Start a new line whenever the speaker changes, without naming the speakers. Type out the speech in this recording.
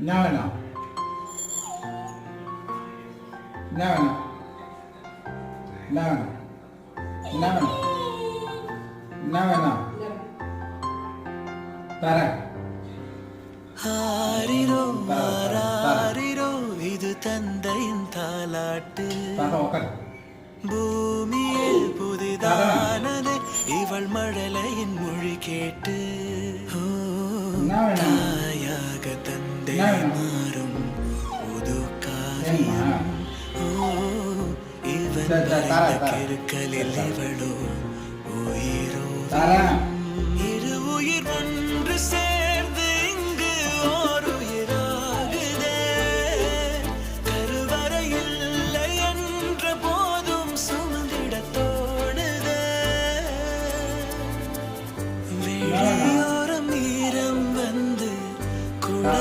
என்ன வேணும்? என்ன வேணும்? என்ன வேணும்? என்ன வேணும்? என்ன வேணும்? தரேன்.
ஆரிரோ ஆராரிரோ இது தந்தையின் தாலாட்டு.
தரேன், உட்காரு.
பூமியே புதிதானதே இவள் மழலையின் மொழி கேட்டு.
என்ன வேணும்?
தாயாக தந்தை
என்ன வேணும்?
மாறும் புது
ஏம்மா?
காவியம். இவன்
தரேன், தரேன்.
கிருக்கலில் இவளோ உயிரோ
தரேன்.